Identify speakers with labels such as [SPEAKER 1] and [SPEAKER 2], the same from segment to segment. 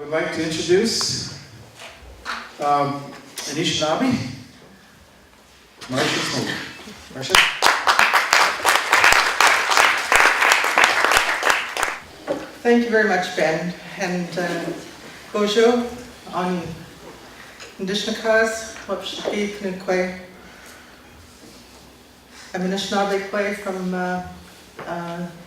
[SPEAKER 1] would like to introduce Anishinaabe, Marsha Smoke. Marsha?
[SPEAKER 2] Thank you very much, Ben. And Bojo, on Indigenous, Wapshaki, Kninkwe. I'm Anishinaabe from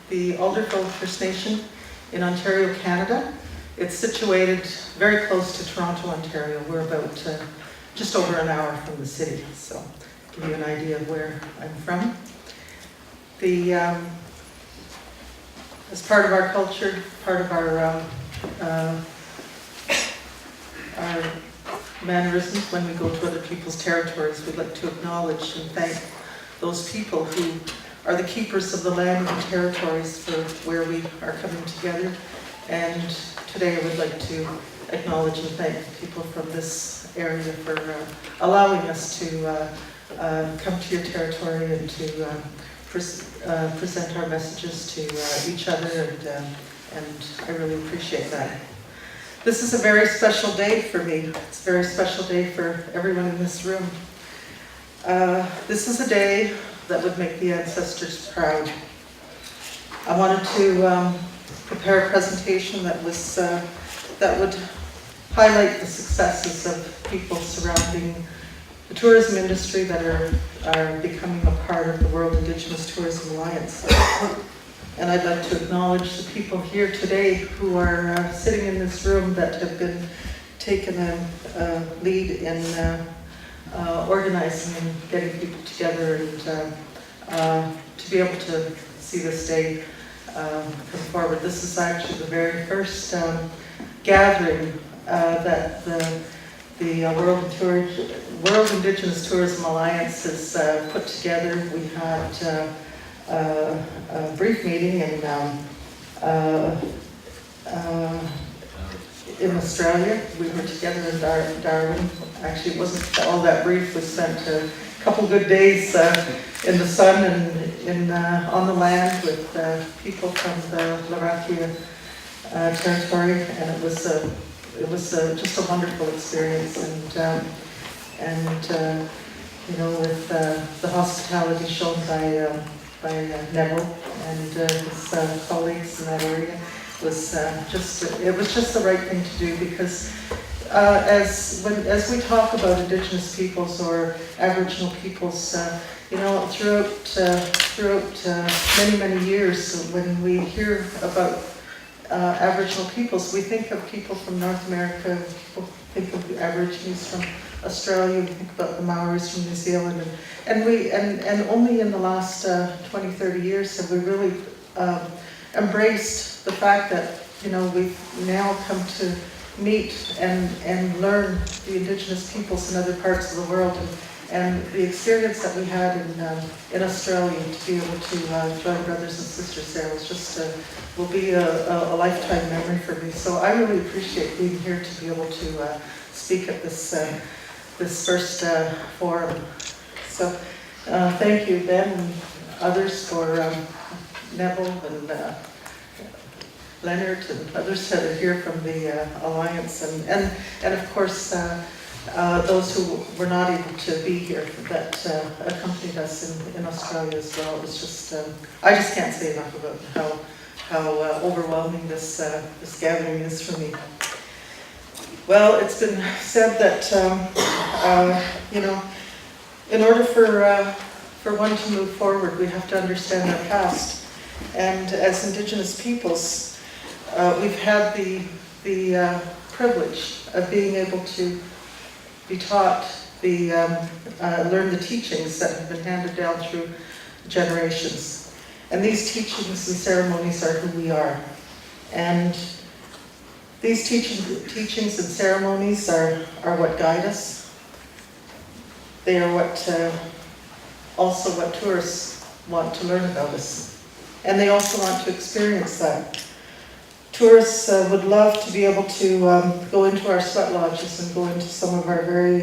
[SPEAKER 2] the Alderville First Nation in Ontario, Canada. It's situated very close to Toronto, Ontario. We're about just over an hour from the city, so give you an idea of where I'm from. As part of our culture, part of our mannerisms when we go to other people's territories, we'd like to acknowledge and thank those people who are the keepers of the land and territories for where we are coming together. And today I would like to acknowledge and thank people from this area for allowing us to come to your territory and to present our messages to each other, and I really appreciate that. This is a very special day for me. It's a very special day for everyone in this room. This is a day that would make the ancestors proud. I wanted to prepare a presentation that would highlight the successes of people surrounding the tourism industry that are becoming a part of the World Indigenous Tourism Alliance. And I'd like to acknowledge the people here today who are sitting in this room that have been taken a lead in organizing and getting people together, and to be able to see this day come forward. This is actually the very first gathering that the World Indigenous Tourism Alliance has put together. We had a brief meeting in Australia. We were together in Darwin. Actually, it wasn't all that brief. We spent a couple good days in the sun and on the land with people from the Larakia territory, and it was just a wonderful experience. And you know, with the hospitality shown by Neville and his colleagues in that area, it was just the right thing to do, because as we talk about Indigenous peoples or Aboriginal peoples, you know, throughout many years, when we hear about Aboriginal peoples, we think of people from North America, people think of the Aborigines from Australia, we think about the Maoris from New Zealand, and only in the last 20-30 years have we really embraced the fact that, you know, we've now come to meet and learn the Indigenous peoples in other parts of the world, and the experience that we had in Australia, to be able to join brothers and sisters there was just will be a lifetime memory for me. So I really appreciate being here to be able to speak at this first forum. So thank you, Ben, and others, for Neville and Leonard and others that are here from the Alliance, and of course those who were not able to be here that accompanied us in Australia as well. It was just, I just can't say enough about how overwhelming this gathering is for me. Well, it's been said that you know, in order for one to move forward, we have to understand our past. And as Indigenous peoples, we've had the privilege of being able to be taught, learn the teachings that have been handed down through generations. And these teachings and ceremonies are who we are. And these teachings and ceremonies are what guide us. They are also what tourists want to learn about us. And they also want to experience that. Tourists would love to be able to go into our sweat lodges and go into some of our very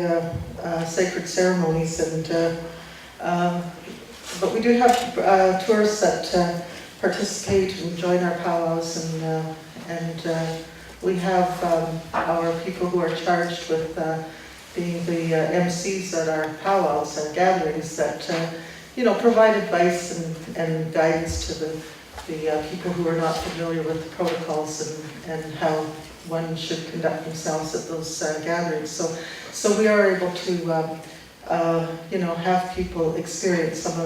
[SPEAKER 2] sacred ceremonies, but we do have tourists that participate and join our powwows and We have our people who are charged with being the MCs at our powwows and gatherings that provide advice and guidance to the people who are not familiar with the protocols and how one should conduct themselves at those gatherings. So we are able to have people experience some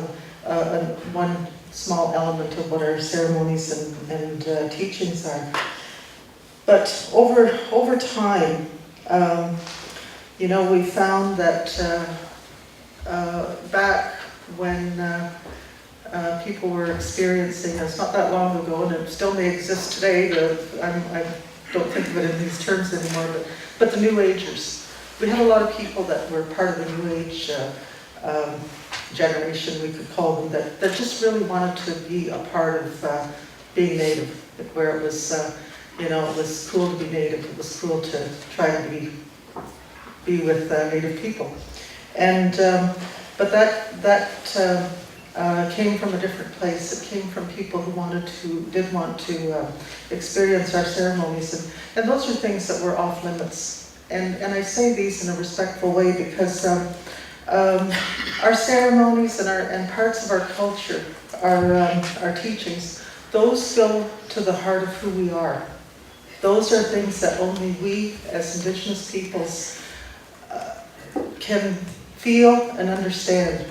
[SPEAKER 2] of one small element of what our ceremonies and teachings are. But over time, we found that back when people were experiencing, it's not that long ago, and it still may exist today, I don't think of it in these terms anymore, but the New Agers. We had a lot of people that were part of the New Age generation, we could call them, that just really wanted to be a part of being Native, where it was, it was cool to be Native, it was cool to try and be with Native people. And, but that came from a different place. It came from people who did want to experience our ceremonies, and those are things that were off limits. And I say these in a respectful way because our ceremonies and parts of our culture, our teachings, those go to the heart of who we are. Those are things that only we as Indigenous peoples can feel and understand.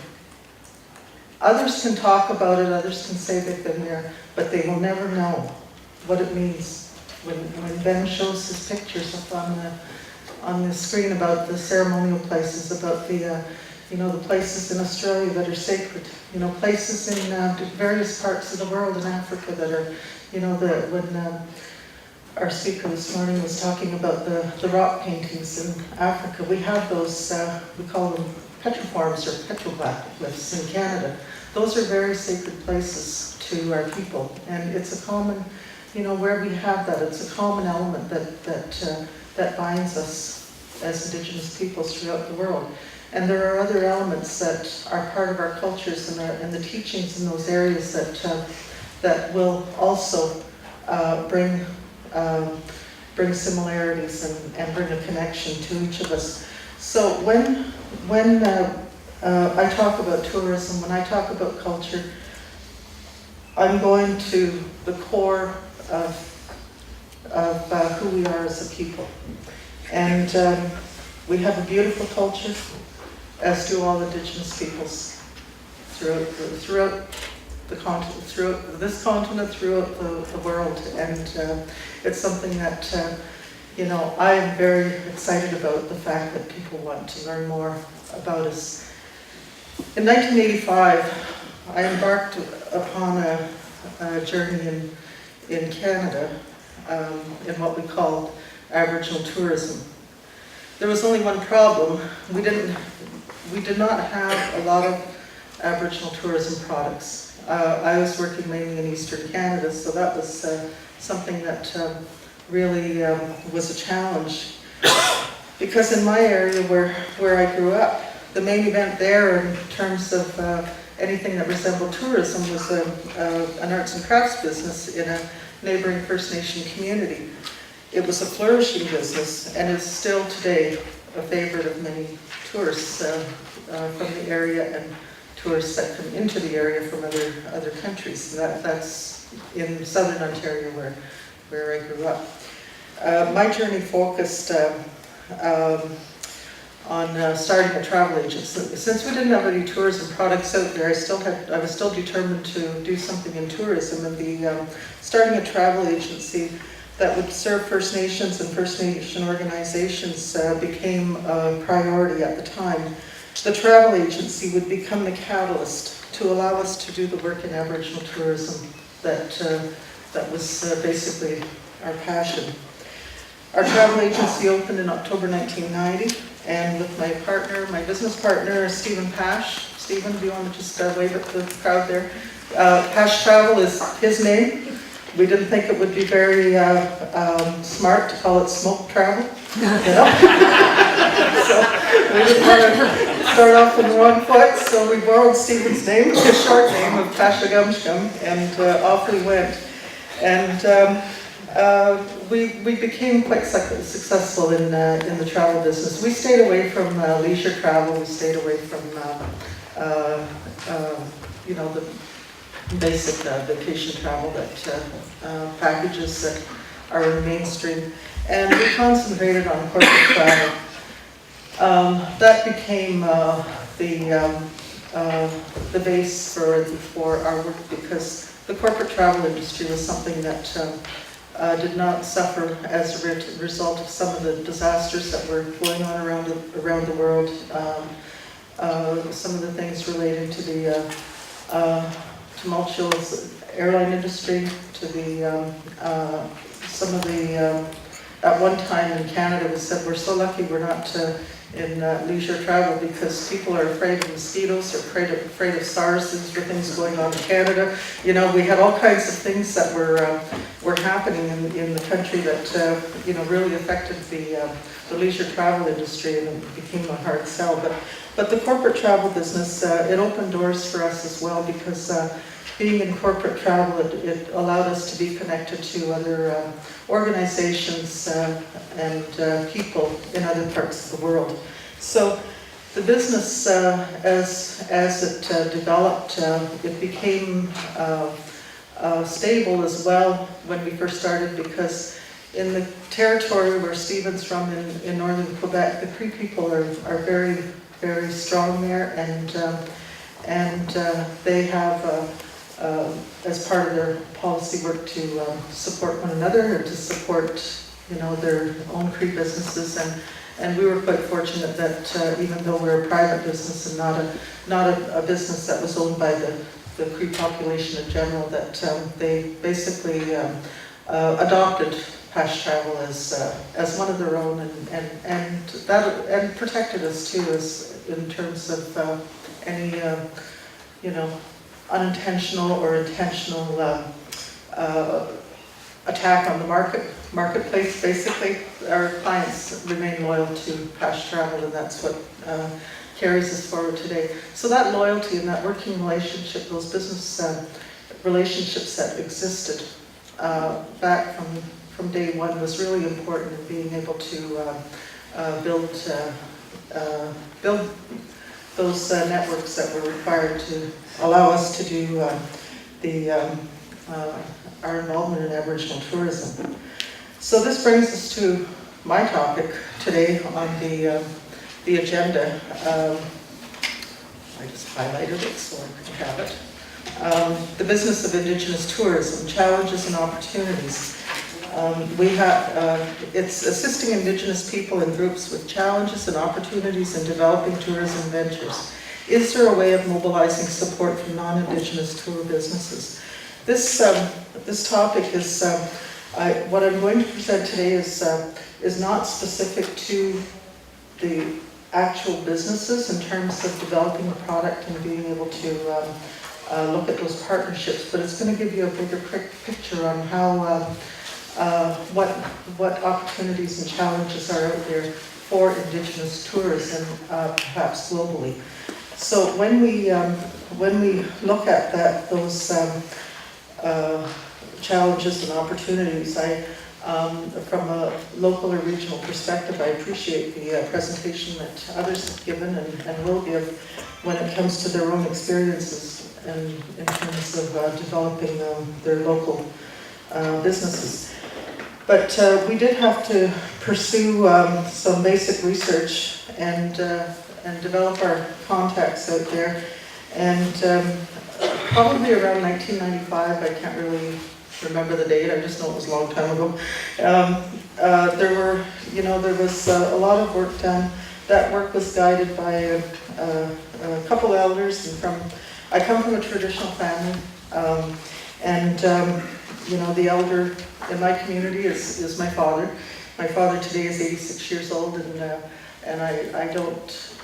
[SPEAKER 2] Others can talk about it, others can say they've been there, but they will never know what it means. When Ben shows his pictures up on the screen about the ceremonial places, about the places in Australia that are sacred, places in various parts of the world in Africa that are, when our speaker this morning was talking about the rock paintings in Africa, we have those, we call them petroforms or petroglyphs in Canada. Those are very sacred places to our people, and it's a common, where we have that, it's a common element that binds us as Indigenous peoples throughout the world. And there are other elements that are part of our cultures and the teachings in those areas that will also bring similarities and bring a connection to each of us. So when I talk about tourism, when I talk about culture, I'm going to the core of who we are as a people. And we have a beautiful culture, as do all Indigenous peoples throughout the continent, throughout this continent, throughout the world. And it's something that I am very excited about, the fact that people want to learn more about us. In 1985, I embarked upon a journey in Canada in what we called Aboriginal tourism. There was only one problem. We did not have a lot of Aboriginal tourism products. I was working mainly in Eastern Canada, so that was something that really was a challenge. Because in my area where I grew up, the main event there in terms of anything that resembled tourism was an arts and crafts business in a neighboring First Nation community. It was a flourishing business, and is still today a favorite of many tourists from the area and tourists that come into the area from other countries. That's in southern Ontario where I grew up. My journey focused on starting a travel agency. Since we didn't have any tourism products out there, I was still determined to do something in tourism, and starting a travel agency that would serve First Nations and First Nation organizations became a priority at the time. The travel agency would become the catalyst to allow us to do the work in Aboriginal tourism that was basically our passion. Our travel agency opened in October 1990, and with my business partner, Stephen Pash. Stephen, do you want to just wave at the crowd there? Pash Travel is his name. We didn't think it would be very smart to call it Smoke Travel, So we didn't want to start off in the wrong foot, so we borrowed Stephen's name, his short name of Pashagumshkum, and off we went. And We became quite successful in the travel business. We stayed away from leisure travel. We stayed away from you know, the basic vacation travel that packages that are in mainstream, and we concentrated on corporate travel. That became the base for our work, because the corporate travel industry was something that did not suffer as a result of some of the disasters that were going on around the world. Some of the things related to the tumultuous airline industry, to the some of the at one time in Canada we said we're so lucky we're not in leisure travel, because people are afraid of mosquitoes, or afraid of SARS. These were things going on in Canada. You know, we had all kinds of things that were happening in the country that you know, really affected the leisure travel industry, and it became a hard sell. But the corporate travel business, it opened doors for us as well, because being in corporate travel, it allowed us to be connected to other organizations and people in other parts of the world. So the business, as it developed, it became stable as well when we first started, because in the territory where Stephen's from, in northern Quebec, the Cree people are very, very strong there, and they have as part of their policy work to support one another, and to support, you know, their own Cree businesses, and we were quite fortunate that even though we're a private business and not a business that was owned by the Cree population in general, that they basically adopted Pash Travel as one of their own, and protected us too, as in terms of any you know, unintentional or intentional attack on the marketplace. Basically, our clients remain loyal to Pash Travel, and that's what carries us forward today. So that loyalty and that working relationship, those business relationships that existed back from day one, was really important in being able to build those networks that were required to allow us to do our involvement in Aboriginal tourism. So this brings us to my topic today on the agenda. I just highlighted it so I could have it. The business of Indigenous tourism, challenges and opportunities. It's assisting Indigenous people and groups with challenges and opportunities in developing tourism ventures. Is there a way of mobilizing support from non-Indigenous tour businesses? This topic is, what I'm going to present today is not specific to the actual businesses in terms of developing a product and being able to look at those partnerships, but it's going to give you a bigger picture on how what opportunities and challenges are out there for Indigenous tourism, perhaps globally. So when we look at those challenges and opportunities, from a local or regional perspective, I appreciate the presentation that others have given and will give when it comes to their own experiences and in terms of developing their local businesses. But we did have to pursue some basic research and develop our contacts out there. And probably around 1995, I can't really remember the date, I just know it was a long time ago. There was a lot of work done. That work was guided by a couple elders, and I come from a traditional family, the elder in my community is my father. My father today is 86 years old, and I don't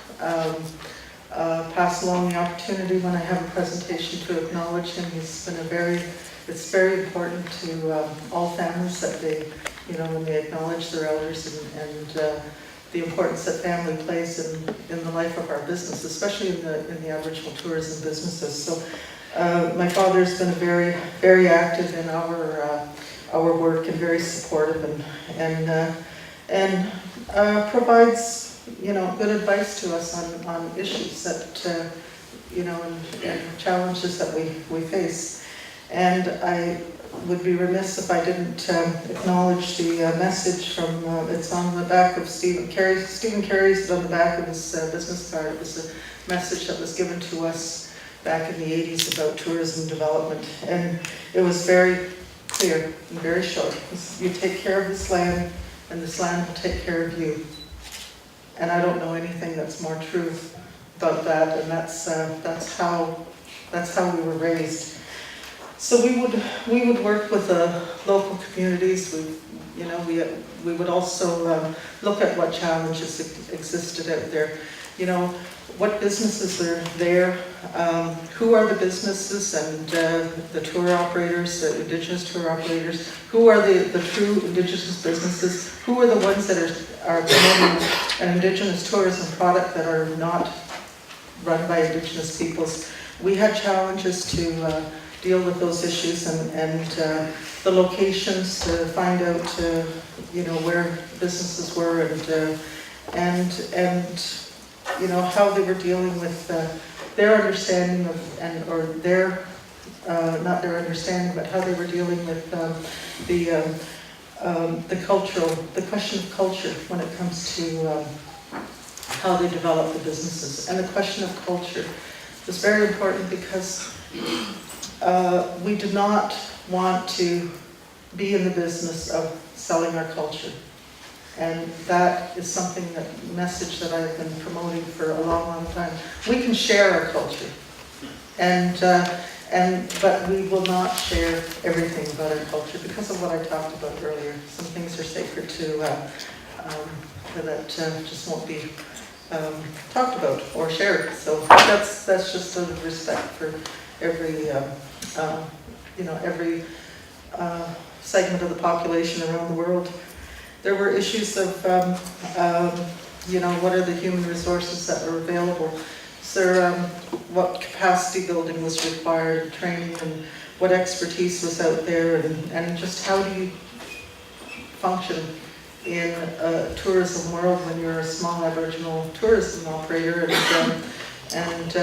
[SPEAKER 2] pass along the opportunity when I have a presentation to acknowledge him. It's very important to all families that they, when they acknowledge their elders, and the importance that family plays in the life of our business, especially in the Aboriginal tourism businesses. So my father's been very, very active in our our work and very supportive and provides, you know, good advice to us on issues that, you know, and challenges that we face. And I would be remiss if I didn't acknowledge the message from, it's on the back of Stephen Carey's. Stephen Carey's on the back of his business card. It was a message that was given to us back in the 80s about tourism development. And it was very clear and very short. You take care of this land, and this land will take care of you. And I don't know anything that's more true about that, and that's how we were raised. So we would work with the local communities. We would also look at what challenges existed out there. You know, what businesses are there, who are the businesses and the tour operators, the Indigenous tour operators, who are the true Indigenous businesses, who are the ones that are promoting an Indigenous tourism product that are not run by Indigenous peoples. We had challenges to deal with those issues and the locations to find out, you know, where businesses were and you know, how they were dealing with their understanding of, or their, not their understanding, but how they were dealing with the question of culture when it comes to how they develop the businesses. And the question of culture was very important because we did not want to be in the business of selling our culture. And that is something, that message that I've been promoting for a long, long time. We can share our culture, but we will not share everything about our culture because of what I talked about earlier. Some things are sacred to that just won't be talked about or shared. So that's just out of respect for every you know, every segment of the population around the world. There were issues of, you know, what are the human resources that are available? So what capacity building was required, training, and what expertise was out there, and just how do you function in a tourism world when you're a small Aboriginal tourism operator and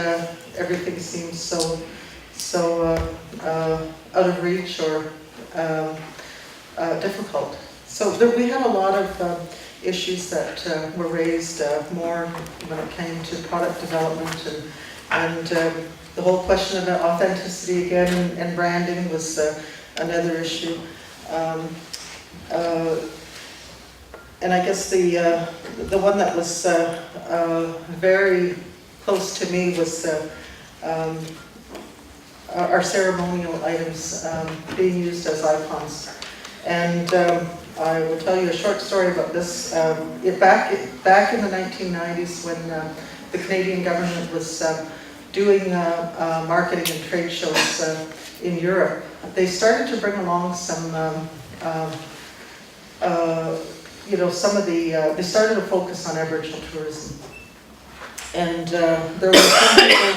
[SPEAKER 2] everything seems so out of reach or difficult. So we had a lot of issues that were raised more when it came to product development and the whole question of authenticity again and branding was another issue. And I guess the one that was very close to me was our ceremonial items being used as icons. And I will tell you a short story about this. Back in the 1990s when the Canadian government was doing marketing and trade shows in Europe, they started to bring along some, you know, some of the, they started to focus on Aboriginal tourism. And there were some people,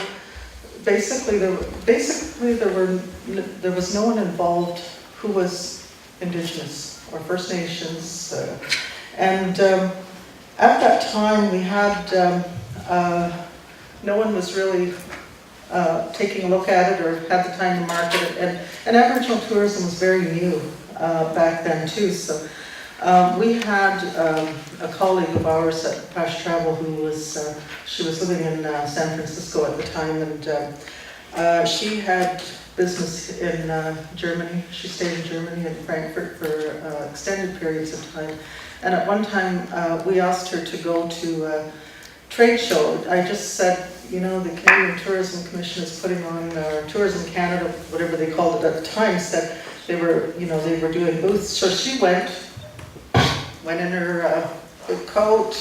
[SPEAKER 2] basically there was no one involved who was Indigenous or First Nations, and at that time we had no one was really taking a look at it or had the time to market it, and Aboriginal tourism was very new back then too. So we had a colleague of ours at Pash Travel who was she was living in San Francisco at the time, and she had business in Germany. She stayed in Germany and Frankfurt for extended periods of time. And at one time, we asked her to go to a trade show. I just said, you know, the Canadian Tourism Commission is putting on, or Tourism Canada, whatever they called it at the time, said they were, you know, they were doing booths. So she went in her big coat,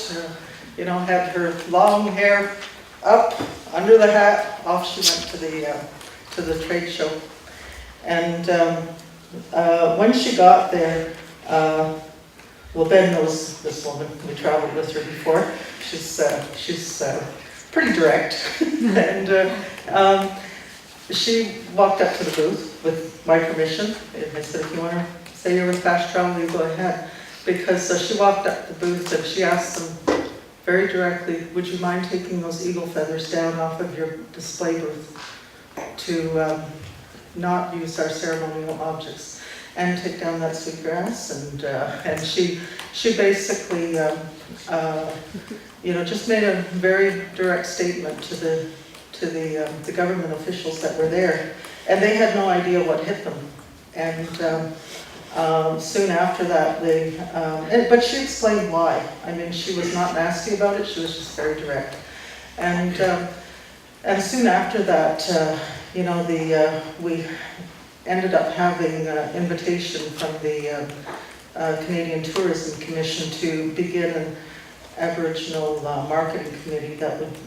[SPEAKER 2] you know, had her long hair up under the hat. Off she went to the trade show. And when she got there, well, Ben knows this woman. We traveled with her before. She's pretty direct. And she walked up to the booth with my permission. And I said, if you want to say you're with Pash Travel, you go ahead. Because she walked up the booth and she asked them very directly, would you mind taking those eagle feathers down off of your display booth to not use our ceremonial objects and take down that sweet grass? And she basically just made a very direct statement to the government officials that were there, and they had no idea what hit them. And soon after that, but she explained why. I mean, she was not nasty about it, she was just very direct. And soon after that, we ended up having an invitation from the Canadian Tourism Commission to begin an Aboriginal marketing committee that would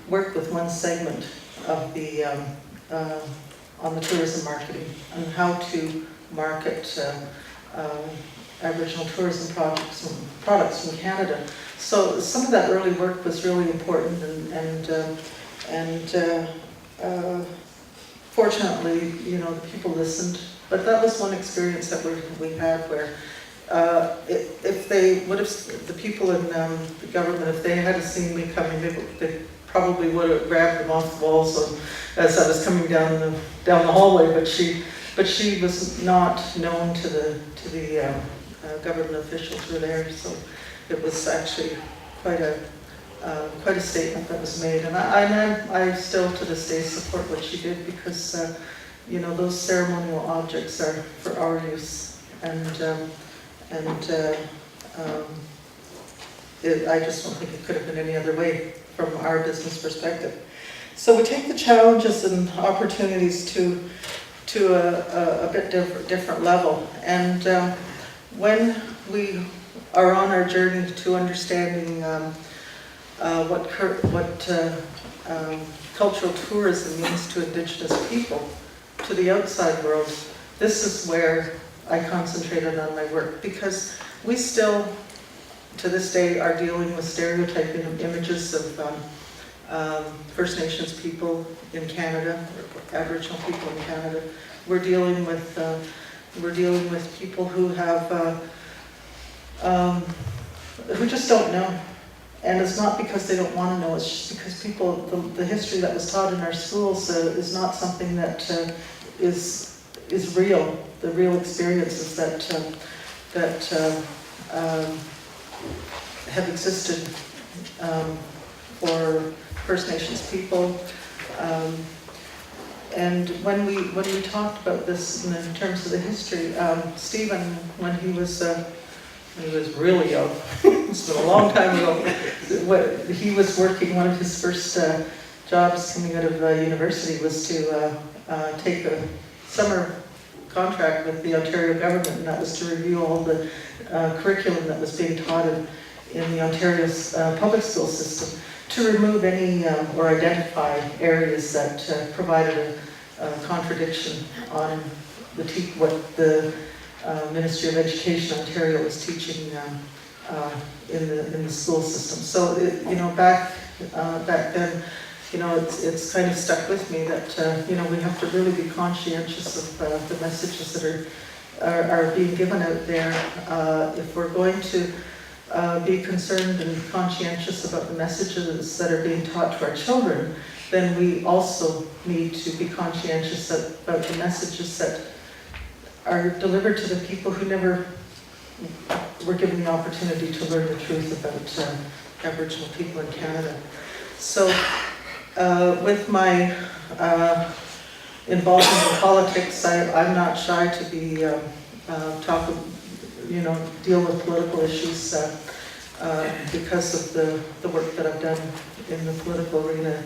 [SPEAKER 2] work with one segment of the on the tourism marketing and how to market Aboriginal tourism products from Canada. So some of that early work was really important, and fortunately, the people listened. But that was one experience that we had where if they would have, the people in the government, if they had seen me coming, they probably would have grabbed them off the walls as I was coming down the hallway. But she was not known to the government officials who were there, so it was actually quite a statement that was made. And I still to this day support what she did, because those ceremonial objects are for our use, and I just don't think it could have been any other way from our business perspective. So we take the challenges and opportunities to a bit different level. And when we are on our journey to understanding what cultural tourism means to Indigenous people, to the outside world, this is where I concentrated on my work, because we still, to this day, are dealing with stereotyping images of First Nations people in Canada, or Aboriginal people in Canada. We're dealing with people who have who just don't know, and it's not because they don't want to know. It's just because the history that was taught in our schools is not something that is real. The real experiences that have existed for First Nations people. And when we talked about this in terms of the history, Stephen, when he was really young, it's been a long time ago, he was working, one of his first jobs coming out of university was to take a summer contract with the Ontario government, and that was to review all the curriculum that was being taught in the Ontario's public school system, to remove any or identify areas that provided a contradiction on what the Ministry of Education Ontario was teaching in the school system. So back then, it's kind of stuck with me that we have to really be conscientious of the messages that are being given out there. If we're going to be concerned and conscientious about the messages that are being taught to our children, then we also need to be conscientious about the messages that are delivered to the people who never were given the opportunity to learn the truth about Aboriginal people in Canada. So with my involvement in politics, I'm not shy to be deal with political issues because of the work that I've done in the political arena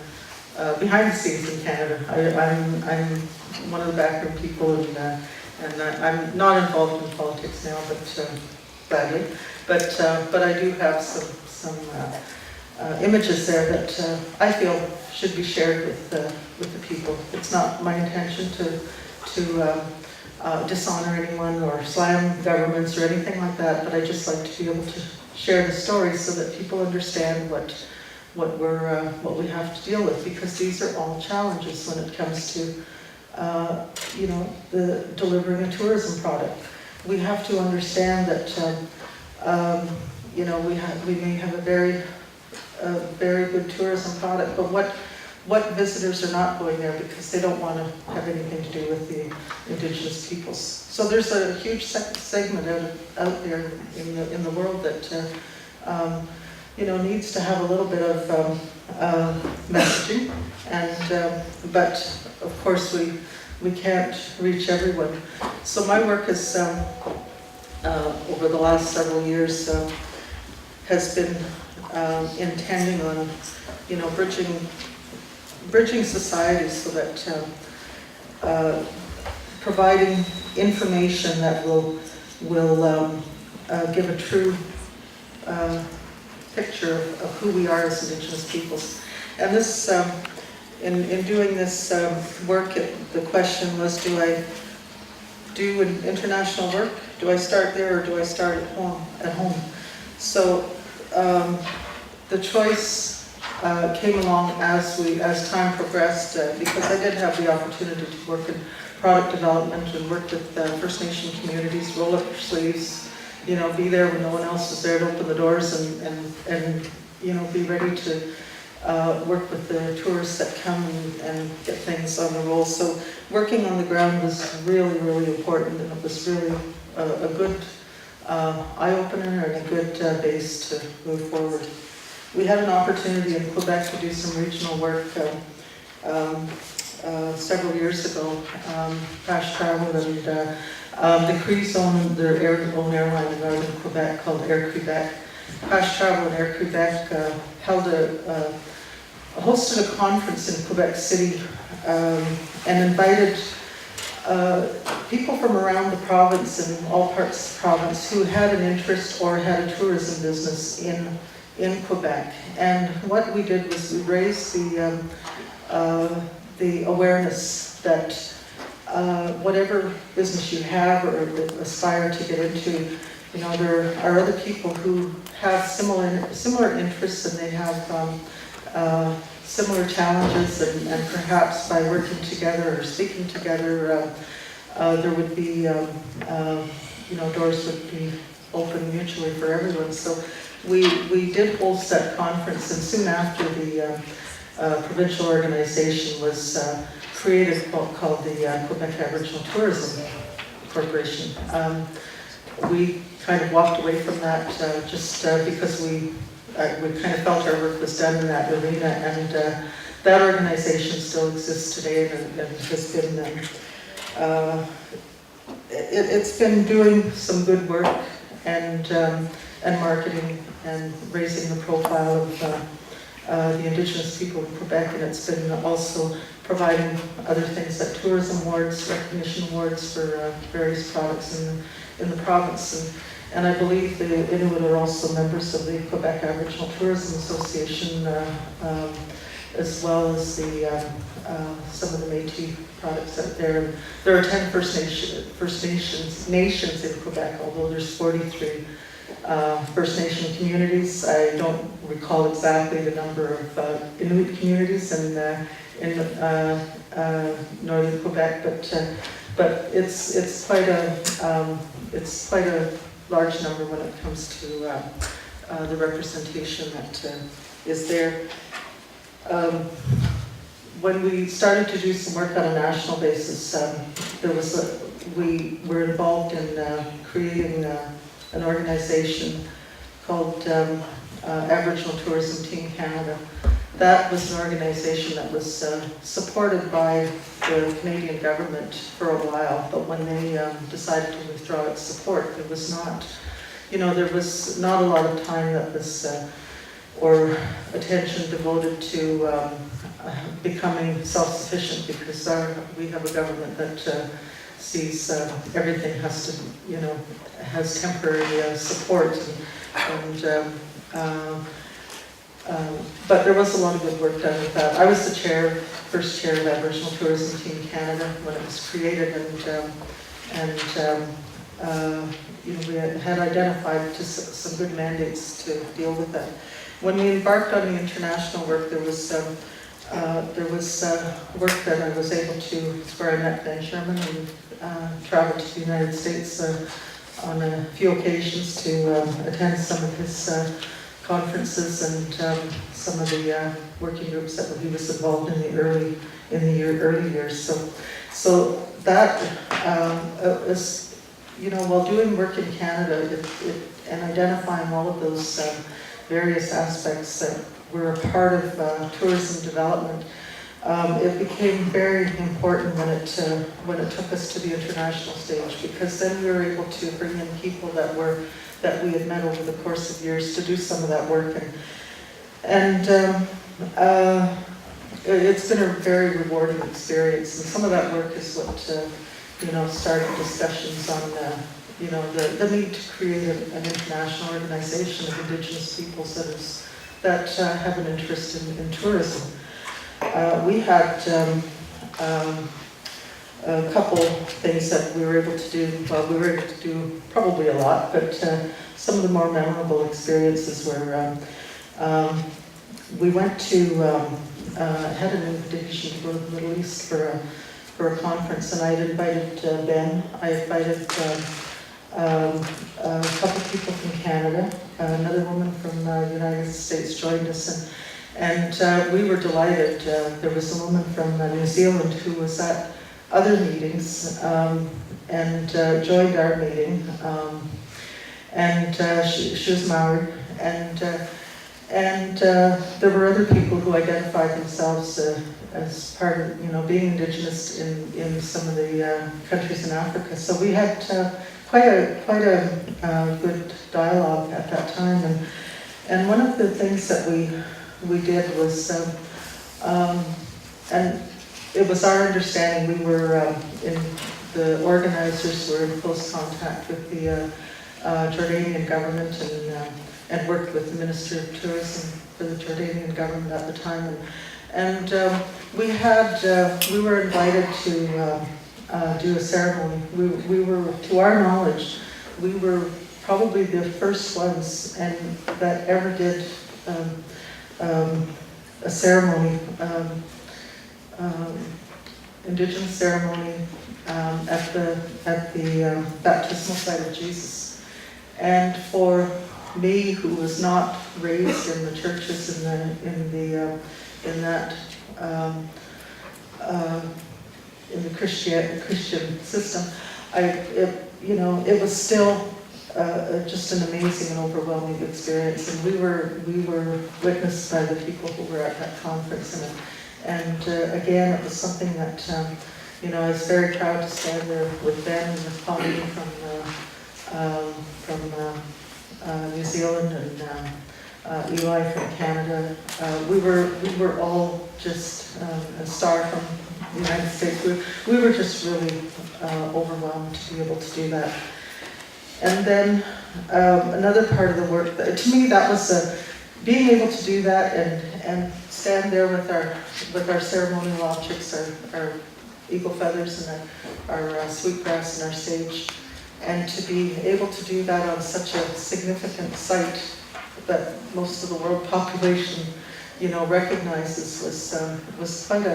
[SPEAKER 2] behind the scenes in Canada. I'm one of the backroom people, and I'm not involved in politics now, but badly. But I do have some images there that I feel should be shared with the people. It's not my intention to dishonor anyone or slam governments or anything like that, but I just like to be able to share the stories so that people understand what we have to deal with, because these are all challenges when it comes to the delivering a tourism product. we have to understand that, you know, we may have a very good tourism product, but what visitors are not going there because they don't want to have anything to do with the Indigenous peoples. So there's a huge segment out there in the world that you know, needs to have a little bit of messaging, and but of course we can't reach everyone. So my work is over the last several years has been intending on, you know, bridging society so that providing information that will give a true picture of who we are as Indigenous peoples. And this, in doing this work, the question was, do I do an international work? Do I start there or do I start at home? So the choice came along as time progressed, because I did have the opportunity to work in product development and work with First Nation communities, roll up your sleeves, you know, be there when no one else is there to open the doors and you know, be ready to work with the tourists that come and get things on the roll. So working on the ground was really, really important, and it was really a good eye-opener and a good base to move forward. We had an opportunity in Quebec to do some regional work several years ago. Pash Travel and the Crees own their own airline in northern Quebec called Air Quebec. Pash Travel and Air Quebec hosted a conference in Quebec City and invited people from around the province and all parts of the province who had an interest or had a tourism business in Quebec. And what we did was we raised the awareness that whatever business you have or aspire to get into, you know, there are other people who have similar interests, and they have similar challenges, and perhaps by working together or speaking together, there would be, you know, doors would be open mutually for everyone. So we did host that conference, and soon after the provincial organization was created called the Quebec Aboriginal Tourism Corporation. We kind of walked away from that just because we kind of felt our work was done in that arena, and that organization still exists today, and has been it's been doing some good work and marketing and raising the profile of the Indigenous people in Quebec, and it's been also providing other things like tourism awards, recognition awards for various products in the province. And I believe the Inuit are also members of the Quebec Aboriginal Tourism Association, as well as the some of the Métis products out there. There are 10 First Nations in Quebec, although there's 43 First Nation communities. I don't recall exactly the number of Inuit communities in northern Quebec, but it's quite a large number when it comes to the representation that is there. When we started to do some work on a national basis, we were involved in creating an organization called Aboriginal Tourism Team Canada. That was an organization that was supported by the Canadian government for a while, but when they decided to withdraw its support, it was not, you know, there was not a lot of time that was or attention devoted to becoming self-sufficient, because we have a government that sees everything has to, you know, has temporary support, but there was a lot of good work done with that. I was the first chair of Aboriginal Tourism Team Canada when it was created, and you know, we had identified just some good mandates to deal with that. When we embarked on the international work, there was work that I was able to, where I met Ben Sherman and traveled to the United States on a few occasions to attend some of his conferences and some of the working groups that he was involved in the early years. So that is, while doing work in Canada and identifying all of those various aspects that were a part of tourism development, it became very important when it took us to the international stage, because then we were able to bring in people that we had met over the course of years to do some of that work, and it's been a very rewarding experience. And some of that work is what started discussions on the need to create an international organization of Indigenous peoples that have an interest in tourism. We had a couple things that we were able to do. Well, we were able to do probably a lot, but some of the more memorable experiences were we went to had an invitation to go to the Middle East for a conference, and I had invited Ben. I invited a couple of people from Canada. Another woman from the United States joined us, and we were delighted. There was a woman from New Zealand who was at other meetings and joined our meeting, and she was Maori, and there were other people who identified themselves as part of being Indigenous in some of the countries in Africa. So we had quite a good dialogue at that time, and one of the things that we did was, and it was our understanding, we were the organizers were in close contact with the Jordanian government and worked with the Minister of Tourism for the Jordanian government at the time, and we were invited to do a ceremony. We were, to our knowledge, we were probably the first ones that ever did a ceremony, Indigenous ceremony at the baptismal site of Jesus. And for me, who was not raised in the churches in the Christian system, it was still just an amazing and overwhelming experience, and we were witnessed by the people who were at that conference, and again, it was something that I was very proud to stand there with Ben and with Pauline from New Zealand, and Eli from Canada. We were all just a star from the United States. We were just really overwhelmed to be able to do that. And then another part of the work, to me, that was being able to do that and stand there with our ceremonial objects, our eagle feathers and our sweetgrass and our sage, and to be able to do that on such a significant site that most of the world population, recognizes was quite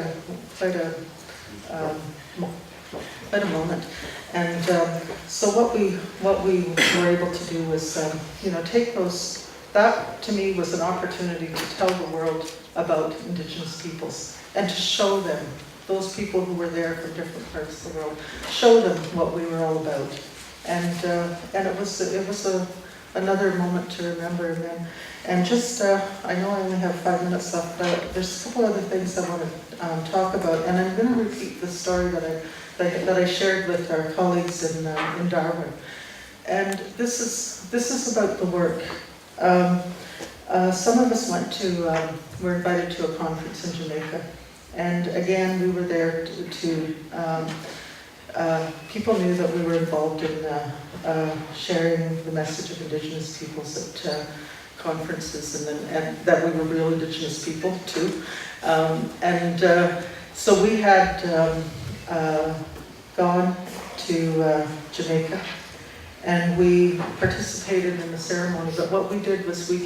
[SPEAKER 2] a moment. And so what we were able to do was, take those. That to me was an opportunity to tell the world about Indigenous peoples and to show them, those people who were there from different parts of the world, show them what we were all about. And it was another moment to remember. And just I know I only have 5 minutes left, but there's a couple other things I want to talk about, and I'm going to repeat the story that I shared with our colleagues in Darwin. And this is about the work. Some of us were invited to a conference in Jamaica, and again we were there to people knew that we were involved in sharing the message of Indigenous peoples at conferences, and that we were real Indigenous people too. So we had gone to Jamaica, and we participated in the ceremony. But what we did was we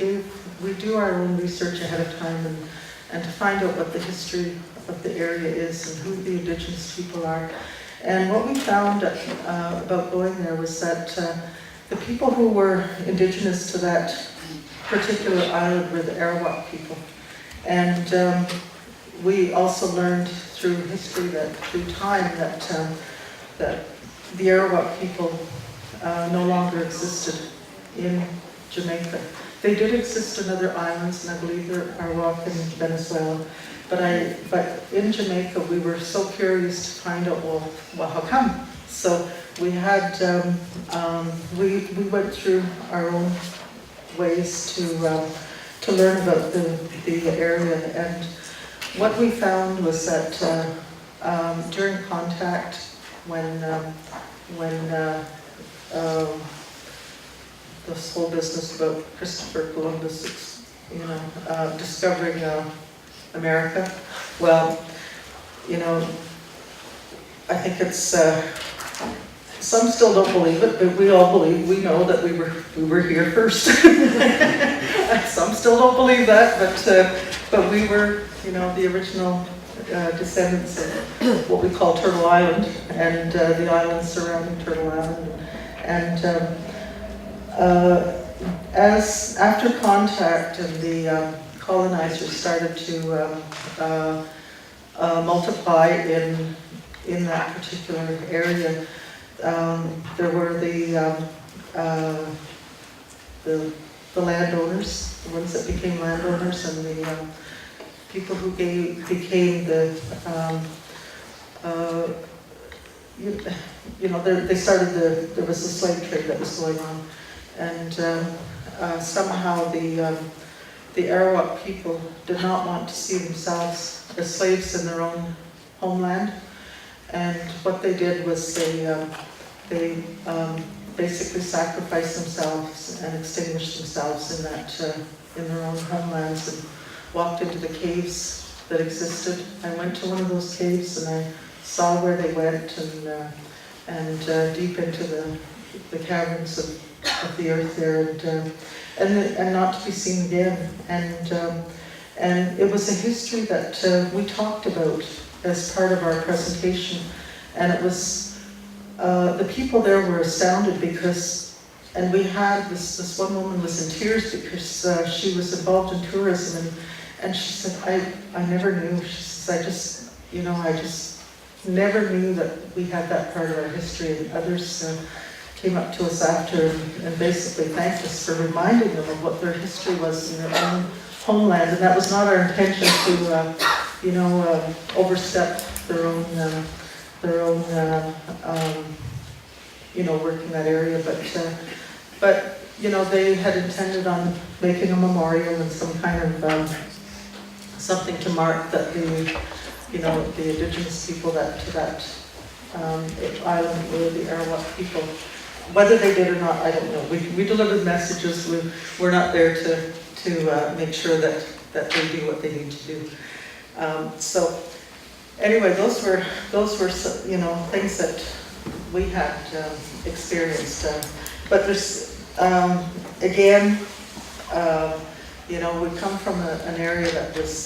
[SPEAKER 2] do our own research ahead of time and to find out what the history of the area is and who the Indigenous people are. And what we found about going there was that the people who were indigenous to that particular island were the Arawak people. And we also learned through history that, through time, that the Arawak people no longer existed in Jamaica. They did exist in other islands, and I believe they're Arawak and Venezuela. But in Jamaica, we were so curious to find out, well, how come? So we had, we went through our own ways to learn about the area. And what we found was that during contact, when this whole business about Christopher Columbus, discovering America, well, I think it's, some still don't believe it, but we all believe, we know that we were here first. Some still don't believe that, but we were, the original descendants of what we call Turtle Island, and the islands surrounding Turtle Island. And as after contact and the colonizers started to multiply in that particular area, there were the landowners, the ones that became landowners, and the people who became the they started there was a slave trade that was going on, and somehow the Arawak people did not want to see themselves as slaves in their own homeland, and what they did was they basically sacrificed themselves and extinguished themselves in their own homelands, and walked into the caves that existed. I went to one of those caves and I saw where they went, and deep into the caverns of the earth there, and not to be seen again. And it was a history that we talked about as part of our presentation, and it was the people there were astounded because, and we had this one woman was in tears because she was involved in tourism, and she said, I never knew. She says, I just never knew that we had that part of our history, and others came up to us after and basically thanked us for reminding them of what their history was in their own homeland. And that was not our intention to, overstep their own work in that area. But they had intended on making a memorial and some kind of something to mark that the indigenous people that island were the Arawak people. Whether they did or not, I don't know. We delivered messages. We're not there to make sure that they do what they need to do. So anyway, those were things that we had experienced. But there's again, we come from an area that was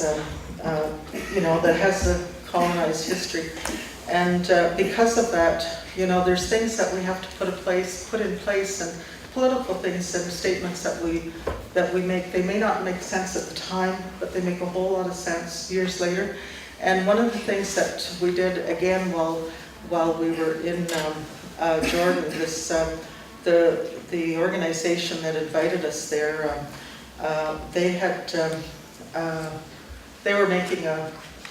[SPEAKER 2] that has a colonized history, and because of that, there's things that we have to put in place, and political things and statements that we make. They may not make sense at the time, but they make a whole lot of sense years later. And one of the things that we did again while we were in Jordan, the organization that invited us there, they were making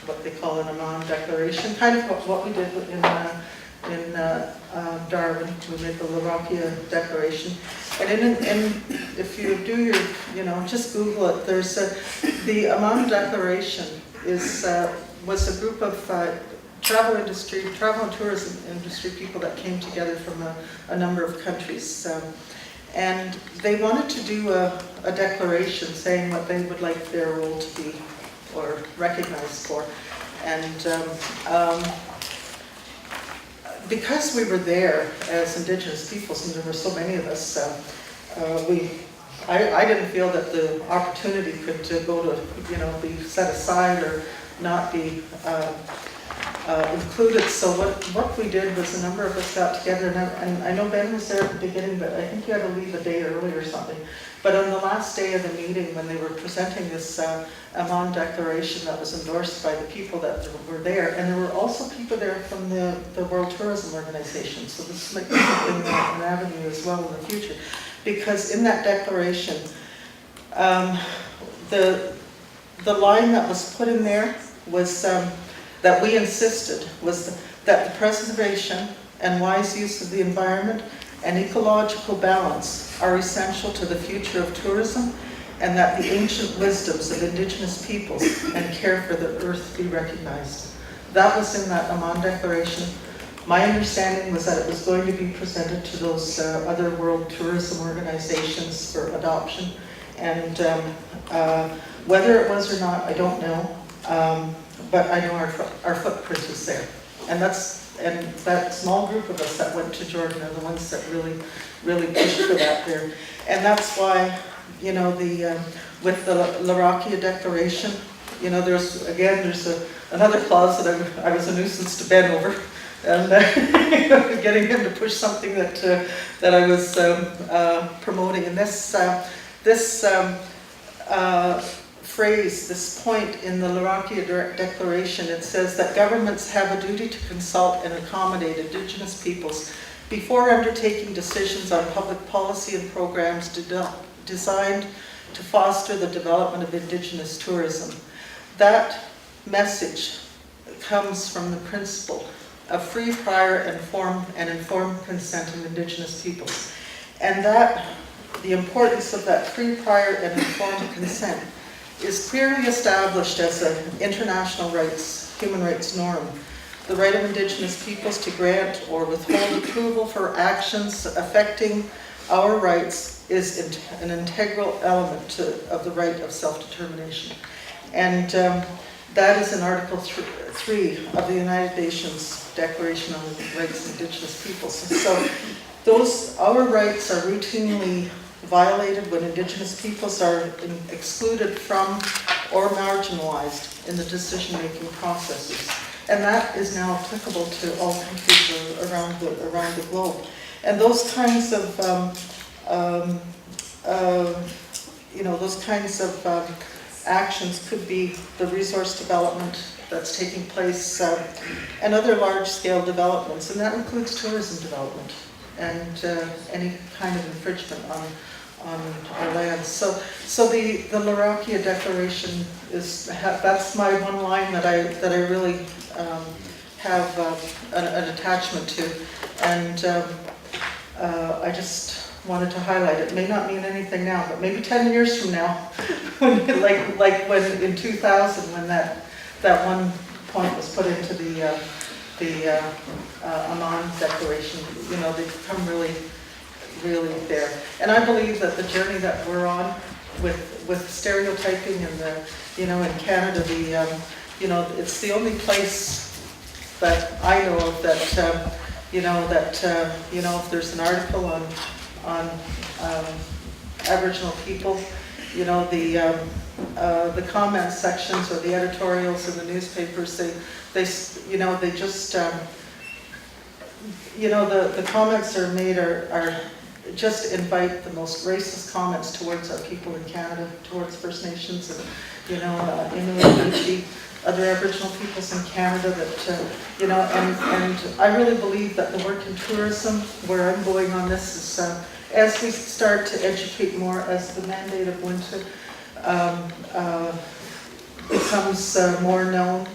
[SPEAKER 2] what they call an Aman Declaration, kind of what we did in Darwin. We made the Lucerne Declaration, and if you do your, just Google it. There's the Aman Declaration was a group of travel and tourism industry people that came together from a number of countries, and they wanted to do a declaration saying what they would like their role to be or recognized for. And because we were there as Indigenous peoples, and there were so many of us, I didn't feel that the opportunity could go to be set aside or not be included. So what we did was a number of us got together, and I know Ben was there at the beginning, but I think you had to leave a day early or something. But on the last day of the meeting, when they were presenting this Aman Declaration that was endorsed by the people that were there, and there were also people there from the World Tourism Organization, so this might be something, an avenue as well in the future. Because in that declaration, the line that was put in there was, that we insisted, was that the preservation and wise use of the environment and ecological balance are essential to the future of tourism, and that the ancient wisdoms of Indigenous peoples and care for the earth be recognized. That was in that Aman Declaration. My understanding was that it was going to be presented to those other World Tourism Organizations for adoption, and whether it was or not, I don't know, but I know our footprint is there. And that small group of us that went to Jordan are the ones that really pushed for that there. And that's why, you know, with the Larrakia Declaration, you know, there's another clause that I was a nuisance to Ben over, and getting him to push something that I was promoting. And this phrase, this point in the Larrakia Declaration, it says that governments have a duty to consult and accommodate Indigenous peoples before undertaking decisions on public policy and programs designed to foster the development of Indigenous tourism. That message comes from the principle of free, prior, and informed consent of Indigenous peoples. And the importance of that free, prior, and informed consent is clearly established as an international human rights norm. The right of Indigenous peoples to grant or withhold approval for actions affecting our rights is an integral element of the right of self-determination. And that is in Article 3 of the United Nations Declaration on the Rights of Indigenous Peoples. So our rights are routinely violated when Indigenous peoples are excluded from or marginalized in the decision-making processes. And that is now applicable to all countries around the globe. And those kinds of, actions could be the resource development that's taking place and other large-scale developments, and that includes tourism development and any kind of infringement on our lands. So the Larrakia Declaration that's my one line that I really have an attachment to, and I just wanted to highlight it. It may not mean anything now, but maybe 10 years from now, like when in 2000 when that one point was put into the Aman Declaration, you know, they've become really there. And I believe that the journey that we're on with stereotyping and in Canada, it's the only place that I know of that, if there's an article on Aboriginal people, the comment sections or the editorials in the newspapers, they just, the comments are made are just invite the most racist comments towards our people in Canada, towards First Nations and, Inuit, Métis, other Aboriginal peoples in Canada that, and I really believe that the work in tourism, where I'm going on this is, as we start to educate more, as the mandate of winter becomes more known,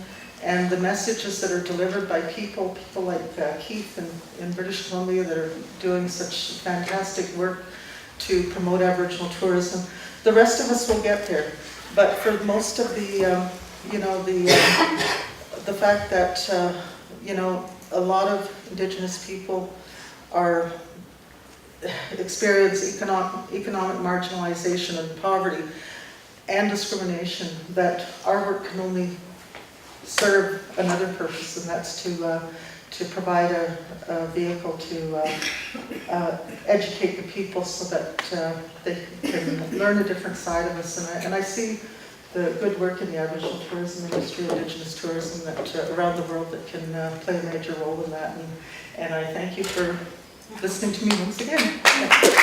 [SPEAKER 2] and the messages that are delivered by people like Keith in British Columbia that are doing such fantastic work to promote Aboriginal tourism, the rest of us will get there. But for most of the fact that, a lot of Indigenous people experience economic marginalization and poverty and discrimination, that our work can only serve another purpose, and that's to provide a vehicle to educate the people so that they can learn a different side of us. And I see the good work in the Aboriginal tourism industry, Indigenous tourism that around the world that can play a major role in that. And I thank you for listening to me once again.